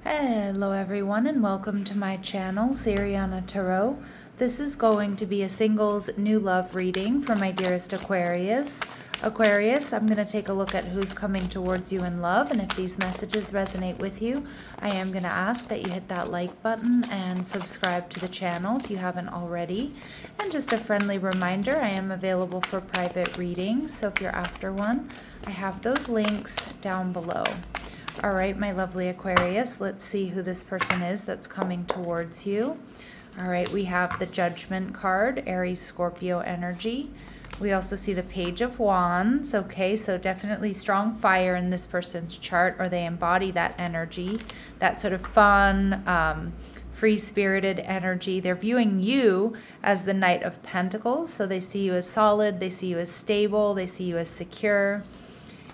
Hello everyone and welcome to my channel, Sirianatarot. This is going to be a singles new love reading for my dearest Aquarius. Aquarius, I'm going to take a look at who's coming towards you in love, and if these messages resonate with you, I am going to ask that you hit that like button and subscribe to the channel if you haven't already. And just a friendly reminder, I am available for private readings, so if you're after one, I have those links down below. All right, my lovely Aquarius, let's see who this person is that's coming towards you. All right, we have the Judgment card, Aries, Scorpio energy. We also see the Page of Wands. Okay, so definitely strong fire in this person's chart, or they embody that energy, that sort of fun, free-spirited energy. They're viewing you as the Knight of Pentacles, so they see you as solid, they see you as stable, they see you as secure.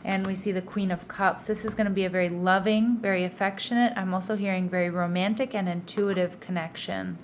And we see the Queen of Cups. This is going to be a very loving, very affectionate. I'm also hearing very romantic and intuitive connection.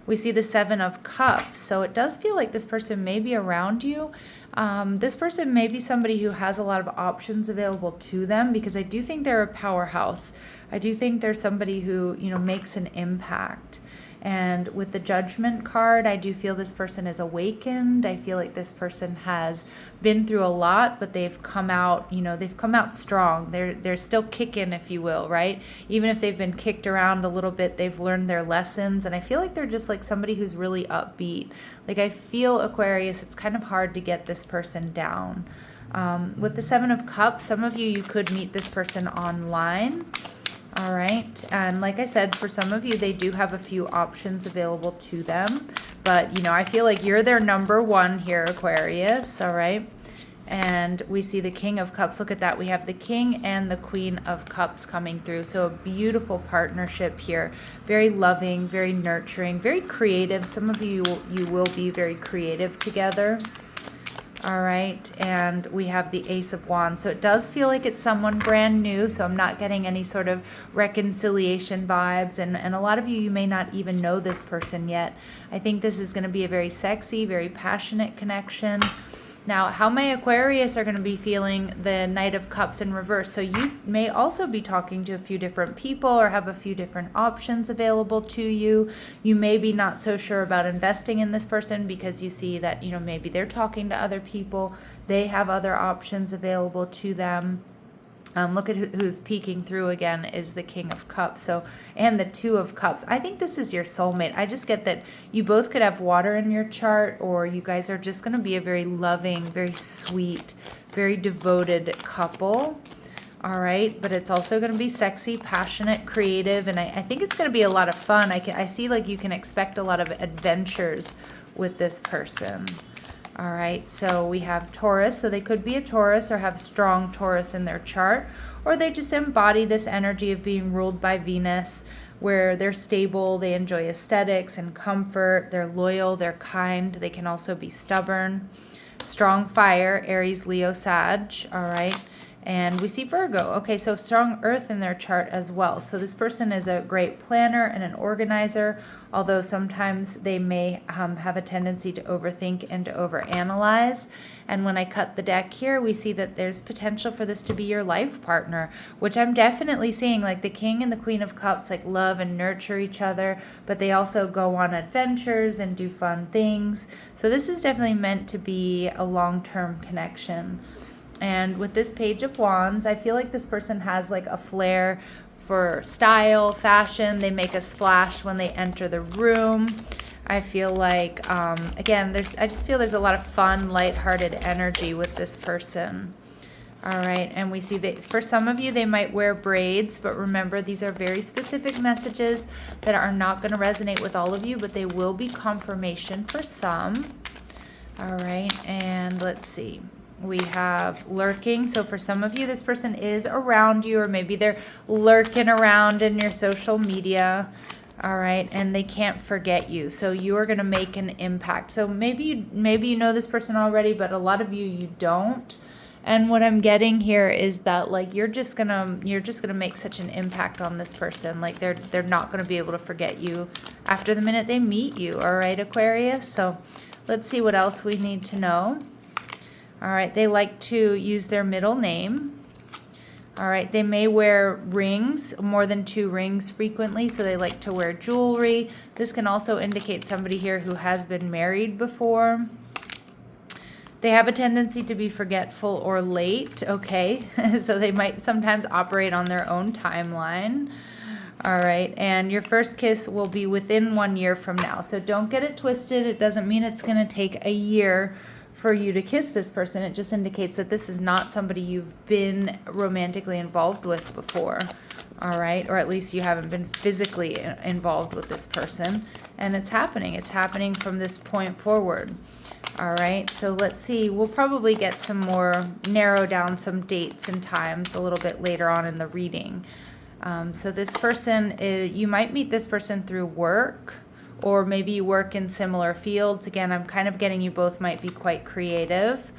We see the Seven of Cups. So it does feel like this person may be around you. This person may be somebody who has a lot of options available to them, because I do think they're a powerhouse. I do think they're somebody who, makes an impact. And with the Judgment card, I do feel this person is awakened. I feel like this person has been through a lot, but they've come out, they've come out strong. They're still kicking, if you will, right? Even if they've been kicked around a little bit, they've learned their lessons. And I feel like they're just like somebody who's really upbeat. Like, I feel, Aquarius, it's kind of hard to get this person down. With the Seven of Cups, some of you could meet this person online. All right, and like I said, for some of you, they do have a few options available to them, but I feel like you're their number one here, Aquarius. All right, and we see the King of Cups. Look at that. We have the King and the Queen of Cups coming through. So a beautiful partnership here. Very loving, very nurturing, very creative. Some of you will be very creative together. All right, and we have the Ace of Wands. So it does feel like it's someone brand new, so I'm not getting any sort of reconciliation vibes, and a lot of you may not even know this person yet. I think this is going to be a very sexy, very passionate connection. Now, how my Aquarius are going to be feeling the Knight of Cups in reverse. So you may also be talking to a few different people or have a few different options available to you. You may be not so sure about investing in this person because you see that, maybe they're talking to other people. They have other options available to them. Look at who's peeking through again is the King of Cups. So, and the Two of Cups. I think this is your soulmate. I just get that you both could have water in your chart, or you guys are just going to be a very loving, very sweet, very devoted couple. All right, but it's also going to be sexy, passionate, creative, and I think it's going to be a lot of fun. I see like you can expect a lot of adventures with this person. All right, so we have Taurus, so they could be a Taurus or have strong Taurus in their chart, or they just embody this energy of being ruled by Venus, where they're stable, they enjoy aesthetics and comfort, they're loyal, they're kind, they can also be stubborn. Strong fire, Aries, Leo, Sag, all right. And we see Virgo. Okay, so strong earth in their chart as well. So this person is a great planner and an organizer, although sometimes they may have a tendency to overthink and to overanalyze. And when I cut the deck here, we see that there's potential for this to be your life partner, which I'm definitely seeing. Like the King and the Queen of Cups like love and nurture each other, but they also go on adventures and do fun things. So this is definitely meant to be a long-term connection. And with this Page of Wands, I feel like this person has like a flair for style, fashion. They make a splash when they enter the room. I feel like, again, I just feel there's a lot of fun, lighthearted energy with this person. All right, and we see that for some of you, they might wear braids, but remember, these are very specific messages that are not going to resonate with all of you, but they will be confirmation for some. All right, and let's see. We have lurking. So for some of you, this person is around you, or maybe they're lurking around in your social media. All right, and they can't forget you. So you are going to make an impact. So maybe you know this person already, but a lot of you don't. And what I'm getting here is that like you're just gonna make such an impact on this person. Like they're not gonna be able to forget you after the minute they meet you. All right, Aquarius. So let's see what else we need to know. All right, they like to use their middle name. All right, they may wear rings, more than 2 rings frequently, so they like to wear jewelry. This can also indicate somebody here who has been married before. They have a tendency to be forgetful or late, okay? So they might sometimes operate on their own timeline. All right, and your first kiss will be within 1 year from now. So don't get it twisted. It doesn't mean it's going to take a year for you to kiss this person. It just indicates that this is not somebody you've been romantically involved with before. All right, or at least you haven't been physically involved with this person. And it's happening. It's happening from this point forward. All right, so let's see. We'll probably get some more, narrow down some dates and times a little bit later on in the reading. So this person, you might meet this person through work, or maybe you work in similar fields. Again, I'm kind of getting you both might be quite creative.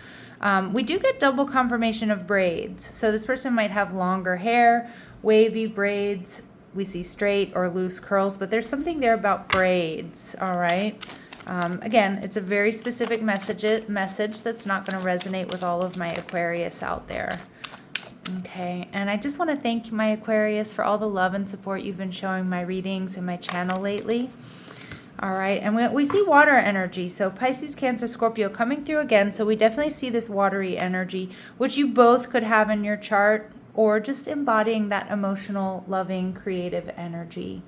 We do get double confirmation of braids. So this person might have longer hair, wavy braids. We see straight or loose curls, but there's something there about braids, all right? Again, it's a very specific message that's not going to resonate with all of my Aquarius out there. Okay, and I just want to thank my Aquarius for all the love and support you've been showing my readings and my channel lately. All right, and we see water energy. So Pisces, Cancer, Scorpio coming through again. So we definitely see this watery energy, which you both could have in your chart, or just embodying that emotional, loving, creative energy.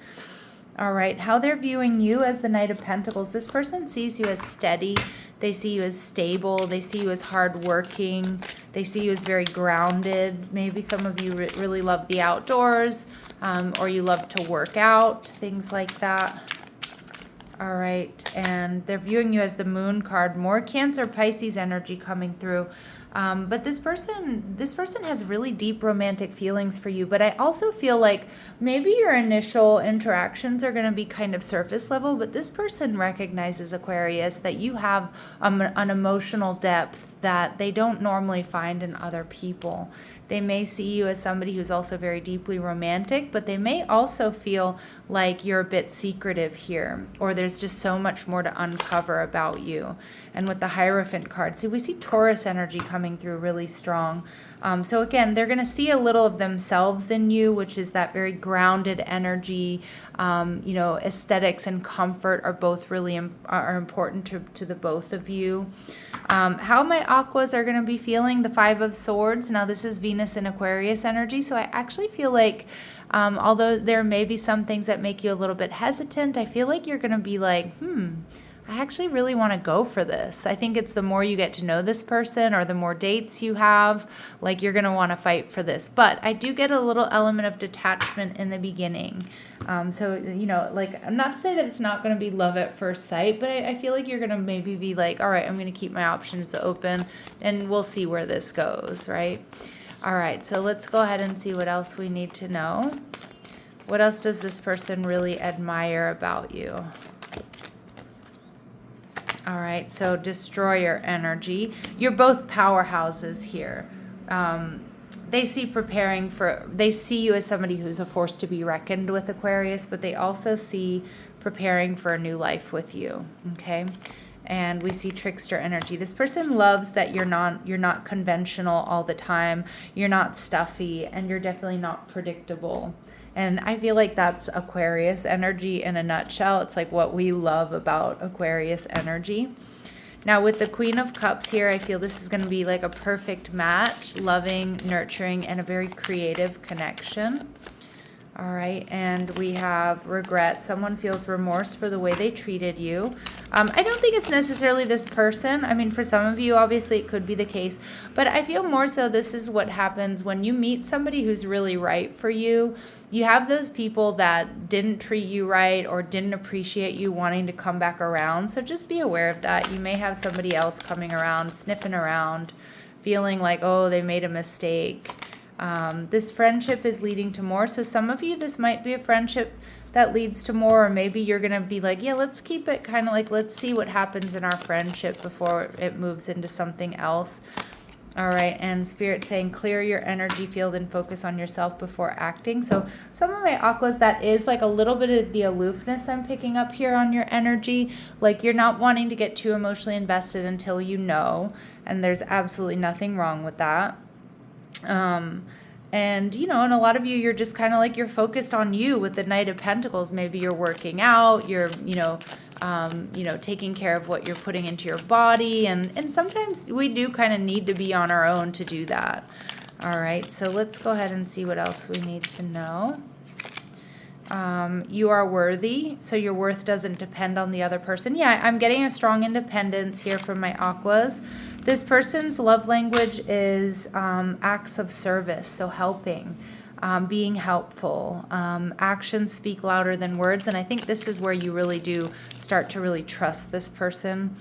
All right, how they're viewing you as the Knight of Pentacles. This person sees you as steady. They see you as stable. They see you as hardworking. They see you as very grounded. Maybe some of you really love the outdoors, or you love to work out, things like that. All right, and they're viewing you as the Moon card. More Cancer, Pisces energy coming through. But this person has really deep romantic feelings for you. But I also feel like maybe your initial interactions are going to be kind of surface level, but this person recognizes, Aquarius, that you have an emotional depth that they don't normally find in other people. They may see you as somebody who's also very deeply romantic, but they may also feel like you're a bit secretive here, or there's just so much more to uncover about you. And with the Hierophant card, see, we see Taurus energy coming through really strong. So again, they're going to see a little of themselves in you, which is that very grounded energy. You know, aesthetics and comfort are both really are important to the both of you. How my Aquas are going to be feeling, the Five of Swords. Now, this is Venus in Aquarius energy, so I actually feel like, although there may be some things that make you a little bit hesitant, I feel like you're going to be like, I actually really want to go for this. I think it's the more you get to know this person, or the more dates you have, like, you're going to want to fight for this. But I do get a little element of detachment in the beginning. So, you know, like, I'm not to say that it's not going to be love at first sight, but I feel like you're going to maybe be like, all right, I'm going to keep my options open and we'll see where this goes, right? All right, so let's go ahead and see what else we need to know. What else does this person really admire about you? All right, so Destroyer energy. You're both powerhouses here. They see you as somebody who's a force to be reckoned with, Aquarius, but they also see preparing for a new life with you, okay? And we see Trickster energy. This person loves that you're not conventional all the time. You're not stuffy, and you're definitely not predictable. And I feel like that's Aquarius energy in a nutshell. It's like what we love about Aquarius energy. Now, with the Queen of Cups here, I feel this is going to be like a perfect match, loving, nurturing, and a very creative connection. All right, and we have regret. Someone feels remorse for the way they treated you. I don't think it's necessarily this person. I mean, for some of you, obviously, it could be the case. But I feel more so this is what happens when you meet somebody who's really right for you. You have those people that didn't treat you right or didn't appreciate you wanting to come back around. So just be aware of that. You may have somebody else coming around, sniffing around, feeling like, oh, they made a mistake. This friendship is leading to more. So some of you, this might be a friendship that leads to more, or maybe you're going to be like, yeah, let's keep it kind of like, let's see what happens in our friendship before it moves into something else. All right, and Spirit saying clear your energy field and focus on yourself before acting. So some of my Aquas, that is like a little bit of the aloofness I'm picking up here on your energy. Like, you're not wanting to get too emotionally invested until you know, and there's absolutely nothing wrong with that. And, and a lot of you, you're just kind of like, you're focused on you with the Knight of Pentacles. Maybe you're working out, you're, taking care of what you're putting into your body. And sometimes we do kind of need to be on our own to do that. All right, so let's go ahead and see what else we need to know. You are worthy, so your worth doesn't depend on the other person. Yeah, I'm getting a strong independence here from my aquas. This person's love language is acts of service, so helping, being helpful. Actions speak louder than words, and I think this is where you really do start to really trust this person.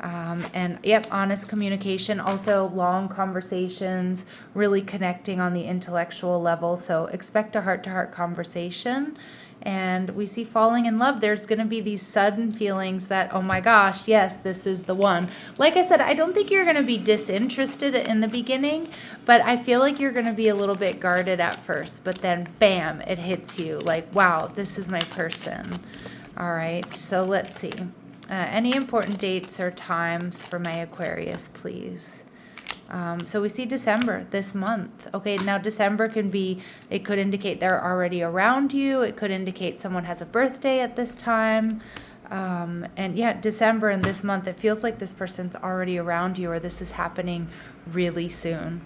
And yep, honest communication, also long conversations, really connecting on the intellectual level. So expect a heart-to-heart conversation. And we see falling in love. There's going to be these sudden feelings that, oh my gosh, yes, this is the one. Like I said, I don't think you're going to be disinterested in the beginning, but I feel like you're going to be a little bit guarded at first. But then, bam, it hits you like, wow, this is my person. All right, so let's see. Any important dates or times for my Aquarius, please? So we see December, this month. Okay, now December it could indicate they're already around you. It could indicate someone has a birthday at this time. And yeah, December and this month, it feels like this person's already around you, or this is happening really soon.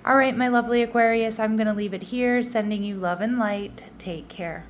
All right, my lovely Aquarius, I'm going to leave it here, sending you love and light. Take care.